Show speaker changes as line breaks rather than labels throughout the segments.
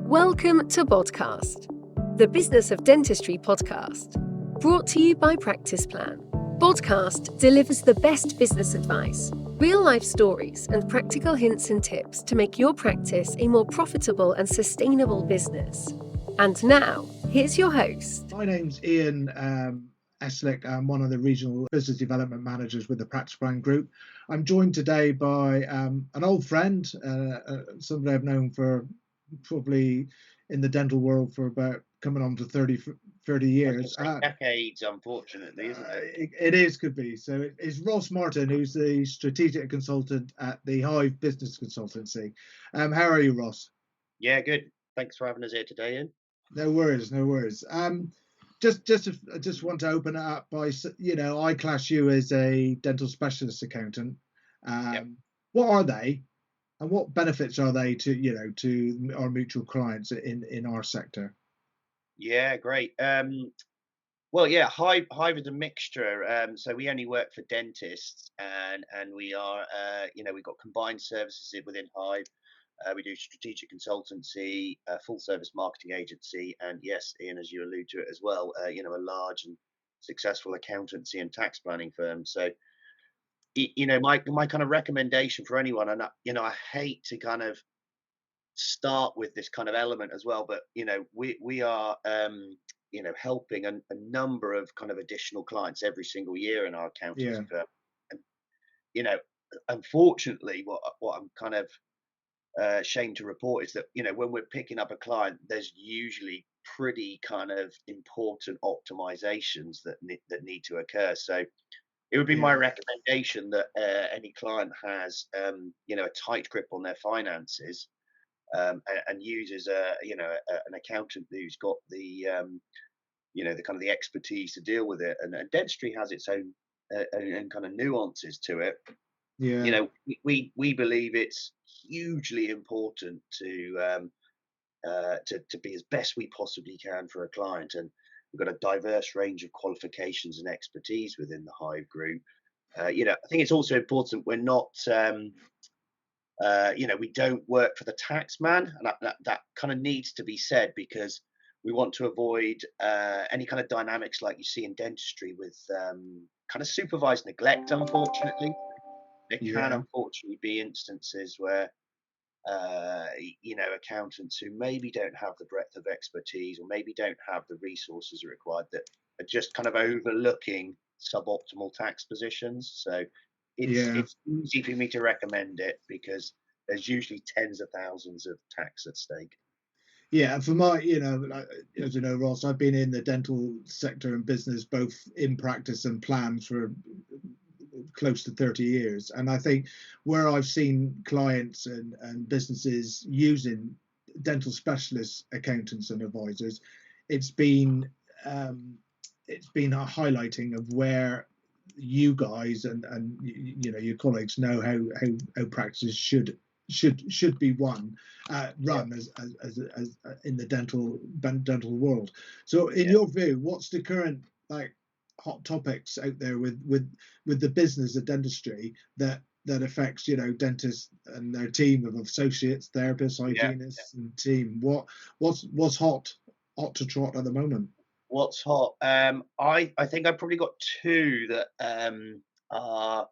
Welcome to Podcast, the Business of Dentistry podcast, brought to you by Practice Plan. Podcast delivers the best business advice, real-life stories, and practical hints and tips to make your practice a more profitable and sustainable business. And now, here's your host.
My name's Ian Eslick. I'm one of the regional business development managers with the Practice Plan Group. I'm joined today by an old friend, somebody I've known for probably in the dental world for about coming on to 30 years.
Decades, unfortunately, isn't it?
It is, could be. So it's Ross Martin, who's the strategic consultant at the Hive Business Consultancy. How are you, Ross?
Yeah, good. Thanks for having us here today, Ian.
No worries. Just want to open it up by, I class you as a dental specialist accountant.
Yep.
What are they, and what benefits are they to our mutual clients in our sector?
Yeah, great. Well, yeah, Hive is a mixture. So we only work for dentists, and we are, we've got combined services within Hive. We do strategic consultancy, full service marketing agency, and yes, Ian, as you allude to it as well, a large and successful accountancy and tax planning firm. So, my kind of recommendation for anyone, and I hate to kind of start with this kind of element as well, but we are helping a number of kind of additional clients every single year in our accountancy firm. And unfortunately, what I'm kind of ashamed to report is that when we're picking up a client, there's usually pretty kind of important optimizations that need to occur. So it would be my recommendation that any client has a tight grip on their finances, and uses an accountant who's got the the kind of the expertise to deal with it. And dentistry has its own kind of nuances to it. We believe it's hugely important to be as best we possibly can for a client, and we've got a diverse range of qualifications and expertise within the Hive Group. I think it's also important we're not we don't work for the tax man, and that kind of needs to be said, because we want to avoid any kind of dynamics like you see in dentistry with kind of supervised neglect. Unfortunately, there can unfortunately be instances where accountants who maybe don't have the breadth of expertise, or maybe don't have the resources required, that are just kind of overlooking suboptimal tax positions. So it's easy for me to recommend it, because there's usually tens of thousands of tax at stake.
Yeah, for my, as you know, Ross, I've been in the dental sector and business, both in practice and plan, for close to 30 years. And I think where I've seen clients and businesses using dental specialist accountants and advisors, it's been a highlighting of where you guys and your colleagues know how practices should be run as in the dental world. So in your view, what's the current hot topics out there with the business of dentistry that affects dentists and their team of associates, therapists, hygienists, and team? What's hot to trot at the moment?
What's hot? I think I've probably got two that are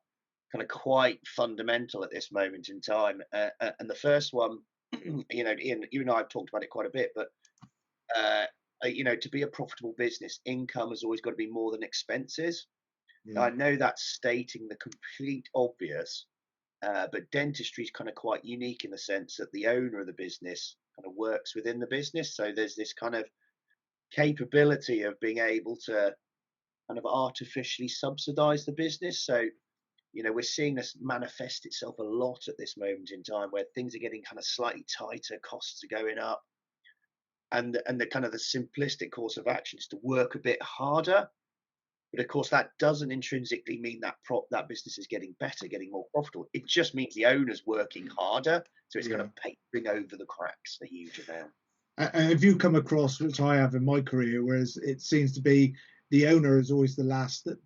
kind of quite fundamental at this moment in time. And the first one, Ian, you and I have talked about it quite a bit, but to be a profitable business, income has always got to be more than expenses. Now, I know that's stating the complete obvious, but dentistry is kind of quite unique in the sense that the owner of the business kind of works within the business. So there's this kind of capability of being able to kind of artificially subsidize the business. So we're seeing this manifest itself a lot at this moment in time, where things are getting kind of slightly tighter, costs are going up, and the kind of the simplistic course of action is to work a bit harder. But of course, that doesn't intrinsically mean that that business is getting better, getting more profitable. It just means the owner's working harder, so it's going to bring over the cracks a huge amount.
And have you come across, which I have in my career, whereas it seems to be the owner is always the last that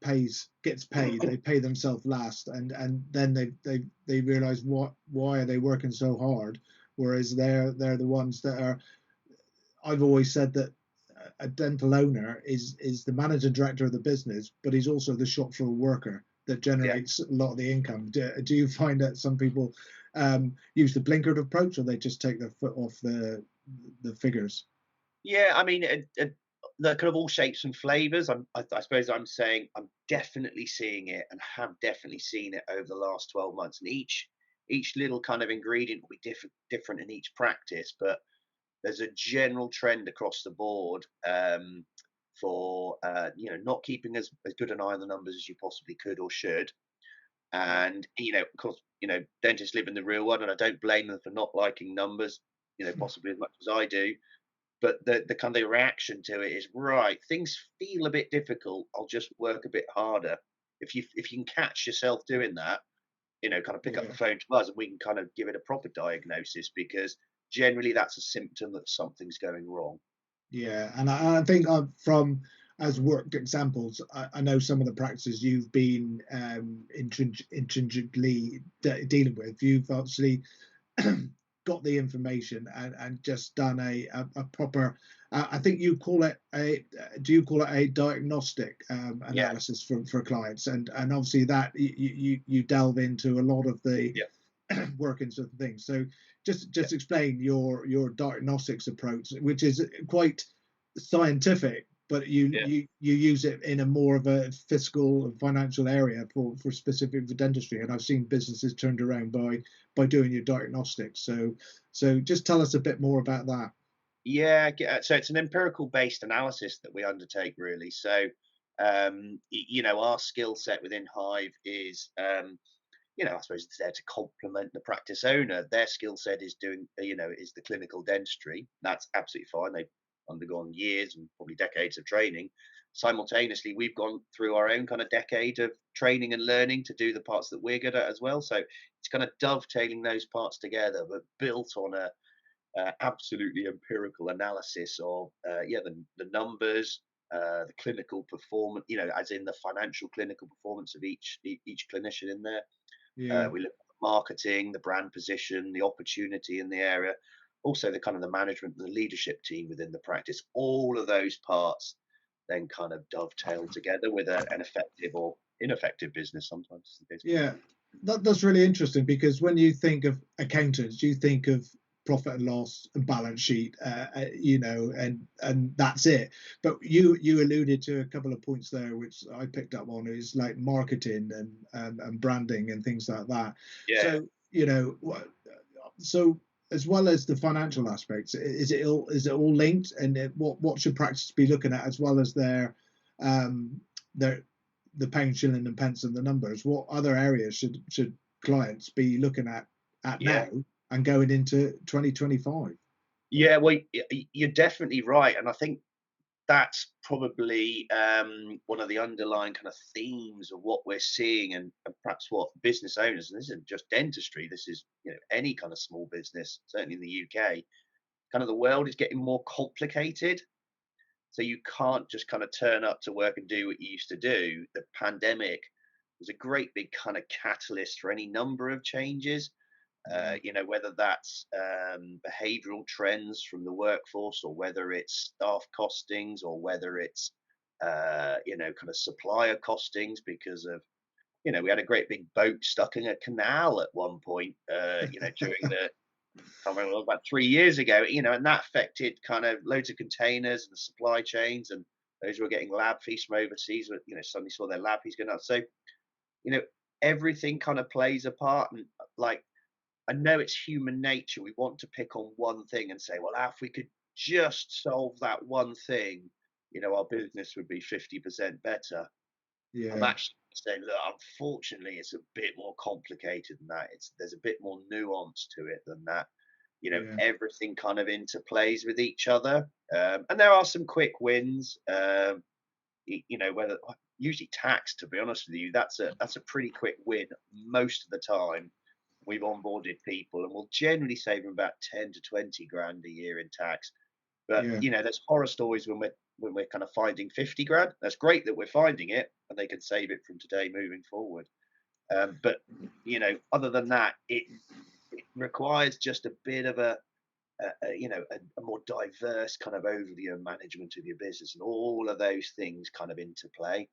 gets paid. They pay themselves last, and then they realize why are they working so hard, whereas they're the ones that are I've always said that a dental owner is the managing director of the business, but he's also the shop floor worker that
Yeah.
generates a lot of the income. Do you find that some people use the blinkered approach, or they just take their foot off the figures?
Yeah, I mean, they're kind of all shapes and flavors. I suppose I'm saying I'm definitely seeing it and have definitely seen it over the last 12 months. And each little kind of ingredient will be different in each practice, but there's a general trend across the board for not keeping as good an eye on the numbers as you possibly could or should.
Yeah,
And of course, dentists live in the real world, and I don't blame them for not liking numbers. Possibly as much as I do, but the kind of reaction to it is right. Things feel a bit difficult. I'll just work a bit harder. If you can catch yourself doing that, kind of pick up the
yeah.
phone to us and we can kind of give it a proper diagnosis, because generally that's a symptom that something's going wrong.
Yeah, and I think from as worked examples, I know some of the practices you've been intrinsically dealing with. You've actually got the information and just done a proper. I think you call it a. Do you call it a diagnostic
Yeah,
analysis for clients? And obviously that you delve into a lot of the
yeah,
workings of things. So just explain your diagnostics approach, which is quite scientific, but
yeah.
you use it in a more of a fiscal and financial area for specific for dentistry. And I've seen businesses turned around by doing your diagnostics. So just tell us a bit more about that.
Yeah, so it's an empirical based analysis that we undertake, really. So, our skill set within Hive is, I suppose it's there to complement the practice owner. Their skill set is is the clinical dentistry. That's absolutely fine. They've undergone years and probably decades of training. Simultaneously, we've gone through our own kind of decade of training and learning to do the parts that we're good at as well. So it's kind of dovetailing those parts together, but built on a absolutely empirical analysis of the numbers, the clinical performance, as in the financial clinical performance of each clinician in there.
Yeah.
We look at the marketing, the brand position, the opportunity in the area, also the kind of the management, the leadership team within the practice. All of those parts then kind of dovetail together with an effective or ineffective business. Sometimes is the case.
Yeah, that's really interesting, because when you think of accountants, you think of profit and loss and balance sheet, and that's it. But you alluded to a couple of points there, which I picked up on, is like marketing and branding and things like that.
Yeah,
So so as well as the financial aspects, is it all linked? And what should practice be looking at, as well as um, their the pound, shilling, and pence and the numbers? What other areas should clients be looking at
yeah.
now and going into 2025?
Yeah, well, you're definitely right, and I think that's probably one of the underlying kind of themes of what we're seeing, and perhaps what business owners, and this isn't just dentistry, this is any kind of small business, certainly in the UK, kind of the world is getting more complicated. So you can't just kind of turn up to work and do what you used to do. The pandemic was a great big kind of catalyst for any number of changes,
Mm,
whether that's behavioral trends from the workforce, or whether it's staff costings, or whether it's kind of supplier costings, because of we had a great big boat stuck in a canal at one point, during the I can't remember, about 3 years ago, and that affected kind of loads of containers and the supply chains, and those who were getting lab fees from overseas, suddenly saw their lab fees going up. So you know everything kind of plays a part, and like I know it's human nature. We want to pick on one thing and say, well, if we could just solve that one thing, our business would be 50% better. I'm
yeah,
actually saying, look, unfortunately, it's a bit more complicated than that. There's a bit more nuance to it than that.
yeah,
Everything kind of interplays with each other, and there are some quick wins. Whether usually tax, to be honest with you, that's a pretty quick win most of the time. We've onboarded people, and we'll generally save them about 10 to 20 grand a year in tax. But
yeah,
there's horror stories when we're kind of finding 50 grand. That's great that we're finding it, and they can save it from today moving forward. But other than that, it requires just a bit of a a more diverse kind of overview and management of your business, and all of those things kind of into play.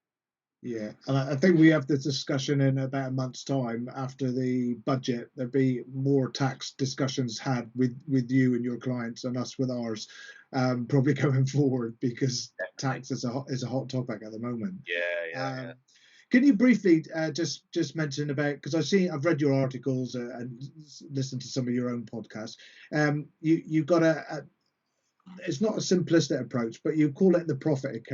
Yeah, and I think we have this discussion in about a month's time after the budget. There'll be more tax discussions had with you and your clients and us with ours, probably going forward, because
Definitely.
tax is a hot topic at the moment.
Yeah, yeah, yeah.
Can you briefly just mention about, because I've read your articles and listened to some of your own podcasts. You've got it's not a simplistic approach, but you call it the profit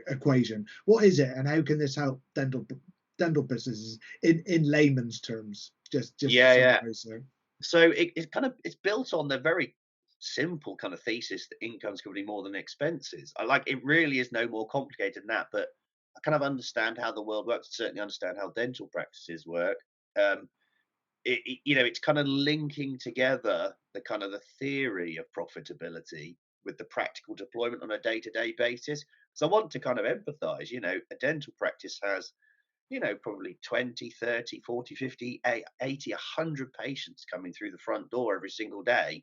equation. What is it, and how can this help dental businesses in layman's terms? Just to
Yeah, yeah.
summarize there.
So it's built on the very simple kind of thesis that income's going to be more than expenses. I like it really is no more complicated than that, but I kind of understand how the world works. Certainly understand how dental practices work. Um, it's kind of linking together the kind of the theory of profitability with the practical deployment on a day-to-day basis. So I want to kind of empathize, a dental practice has, probably 20, 30, 40, 50, 80, 100 patients coming through the front door every single day.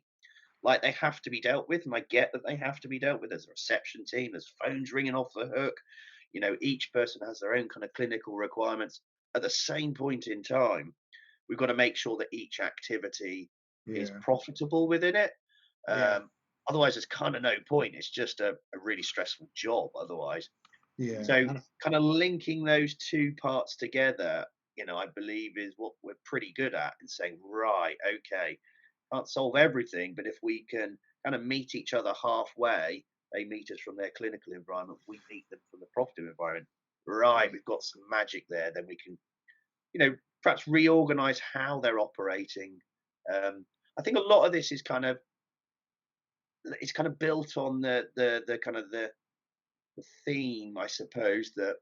Like, they have to be dealt with, and I get that they have to be dealt with. There's a reception team, there's phones ringing off the hook. Each person has their own kind of clinical requirements. At the same point in time, we've got to make sure that each activity is
Yeah,
profitable within it.
yeah,
Um, Otherwise, there's kind of no point. It's just a really stressful job otherwise.
yeah,
So, kind of linking those two parts together, I believe is what we're pretty good at, in saying, right, okay, can't solve everything, but if we can kind of meet each other halfway, they meet us from their clinical environment, we meet them from the profitable environment. Right,
yeah,
we've got some magic there. Then we can, perhaps reorganize how they're operating. I think a lot of this is kind of it's kind of built on the kind of the theme, I suppose, that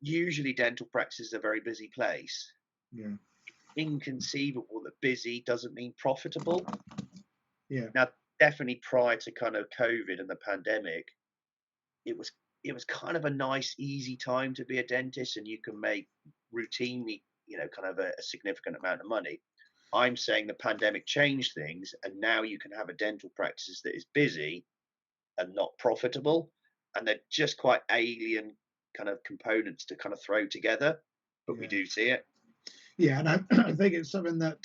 usually dental practice is a very busy place.
yeah,
Inconceivable that busy doesn't mean profitable.
yeah,
Now, definitely prior to kind of COVID and the pandemic, it was it was kind of a nice, easy time to be a dentist, and you can make routinely, kind of a significant amount of money. I'm saying the pandemic changed things, and now you can have a dental practice that is busy and not profitable, and they're just quite alien kind of components to kind of throw together. But we
yeah.
do see it.
Yeah, and I think it's something that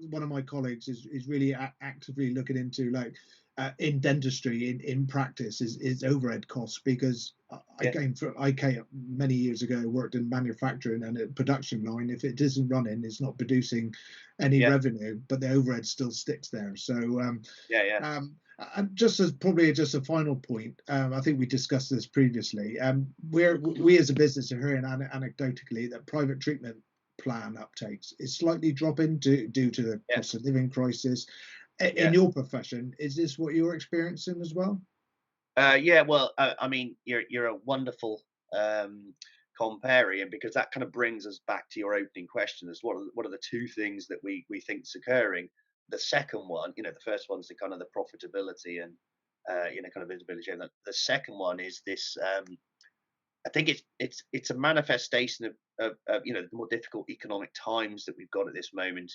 one of my colleagues is really actively looking into, like in dentistry, in practice, is overhead costs, because
Yeah,
I came many years ago, worked in manufacturing and a production line. If it isn't running, it's not producing any
yeah,
revenue, but the overhead still sticks there. So
yeah, yeah,
and just as probably just a final point, I think we discussed this previously. We as a business are hearing anecdotally that private treatment plan uptakes is slightly dropping due to the
yeah,
cost of living crisis. In
yeah.
your profession, is this what you're experiencing as well?
Yeah, well, I mean, you're a wonderful comparian, because that kind of brings us back to your opening question: is what are the two things that we think is occurring? The second one, the first one's the kind of the profitability and kind of visibility, and the second one is this. I think it's a manifestation of the more difficult economic times that we've got at this moment.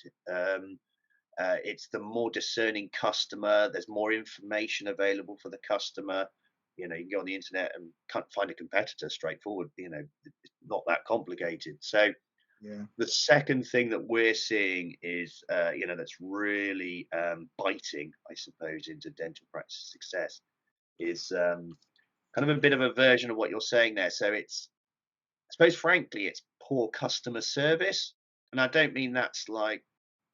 It's the more discerning customer. There's more information available for the customer. You can go on the internet and can't find a competitor straightforward. It's not that complicated. So
Yeah,
the second thing that we're seeing is, that's really biting, I suppose, into dental practice success is kind of a bit of a version of what you're saying there. So I suppose, frankly, it's poor customer service, and I don't mean that's like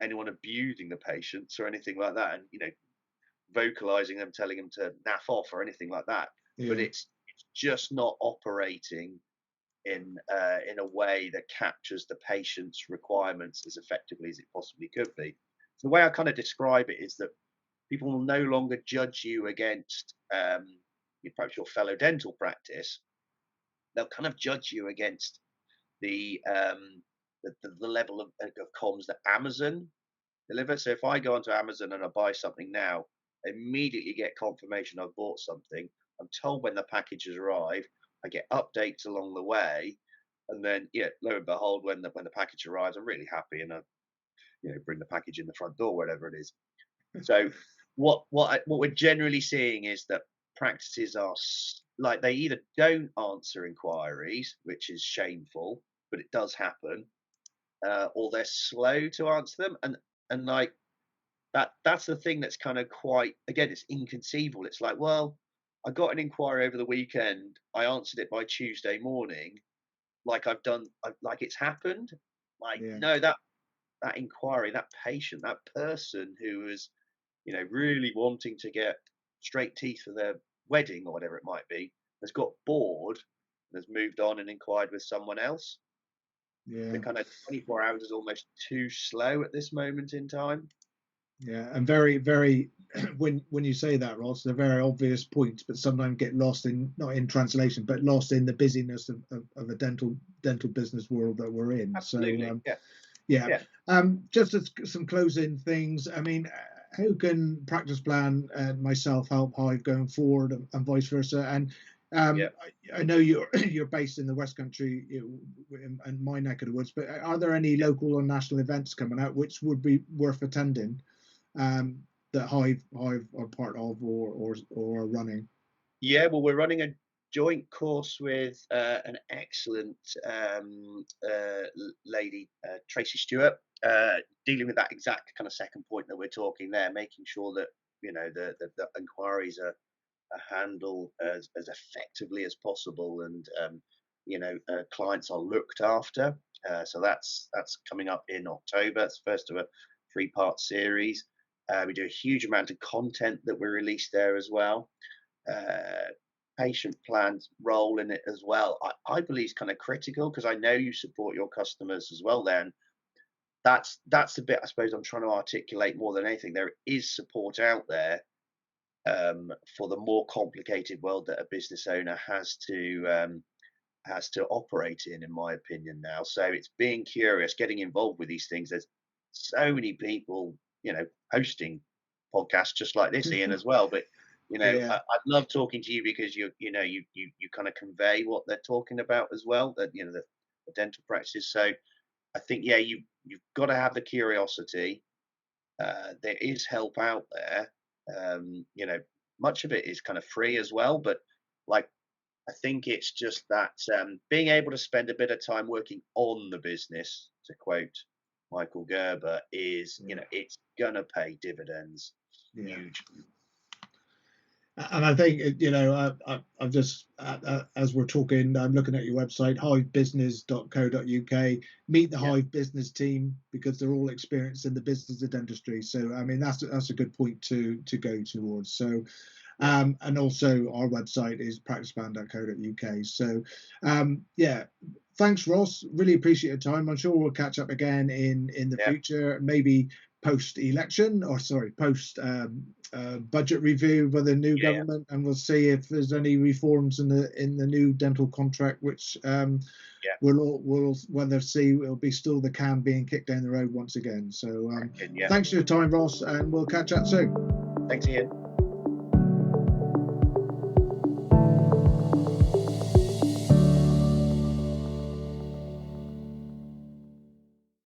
anyone abusing the patients or anything like that, and vocalizing them, telling them to naff off or anything like that. But
yeah,
it's just not operating in a way that captures the patient's requirements as effectively as it possibly could be. So the way I kind of describe it is that people will no longer judge you against perhaps your fellow dental practice. They'll kind of judge you against the level of comms that Amazon deliver. So if I go onto Amazon and I buy something now, I immediately get confirmation I've bought something. I'm told when the packages arrive. I get updates along the way, and then lo and behold, when the package arrives, I'm really happy, and I bring the package in the front door, whatever it is. So what we're generally seeing is that practices are like they either don't answer inquiries, which is shameful, but it does happen, or they're slow to answer them, and like that's the thing that's kind of quite, again, it's inconceivable. It's like, well, I got an inquiry over the weekend, I answered it by Tuesday morning, like like it's happened. Like,
Yeah,
no, that inquiry, that patient, that person who was, really wanting to get straight teeth for their wedding or whatever it might be, has got bored and has moved on and inquired with someone else. The
yeah,
kind of 24 hours is almost too slow at this moment in time.
yeah. And very, very, when you say that, Ross, they're very obvious points, but sometimes get lost in, not in translation, but lost in the busyness of a dental business world that we're in. So
Absolutely. Yeah.
yeah.
Yeah.
Just as some closing things, I mean, how can Practice Plan and myself help Hive going forward, and vice versa? And
Yeah.
I know you're you're based in the West Country, in my neck of the woods, but are there any local or national events coming out which would be worth attending, that Hive are part of, or are running?
Yeah, well, we're running a joint course with an excellent lady, Tracy Stewart, dealing with that exact kind of second point that we're talking there, making sure that the inquiries are handled as effectively as possible, and clients are looked after. So that's coming up in October. It's the first of a 3-part series. We do a huge amount of content that we release there as well. uh, Patient plan's role in it as well, I believe, is kind of critical, because I know you support your customers as well there. And that's the bit I suppose I'm trying to articulate more than anything. There is support out there, for the more complicated world that a business owner has to operate in my opinion now. So it's being curious, getting involved with these things. There's so many people, hosting podcasts just like this, Ian, as well. But
Yeah,
I love talking to you because you kind of convey what they're talking about as well. That the dental practices. So I think, yeah, you've got to have the curiosity. There is help out there. Much of it is kind of free as well, but like, I think it's just that, being able to spend a bit of time working on the business, to quote Michael Gerber, is,
yeah,
it's gonna pay dividends
yeah.
hugely.
And I think, I've just, as we're talking, I'm looking at your website, hivebusiness.co.uk. Meet the
Yeah,
Hive business team, because they're all experienced in the business of dentistry. So I mean, that's a good point to go towards. So
yeah,
and also our website is practiceplan.co.uk. So yeah, thanks, Ross. Really appreciate your time. I'm sure we'll catch up again in the
yeah,
future, maybe post election, or sorry, post budget review by the new
yeah,
government, and we'll see if there's any reforms in the new dental contract, which
yeah.
we'll whether see it'll be still the can being kicked down the road once again. So
Cracking, yeah.
thanks for your time, Ross, and we'll catch up soon.
Thanks, Ian.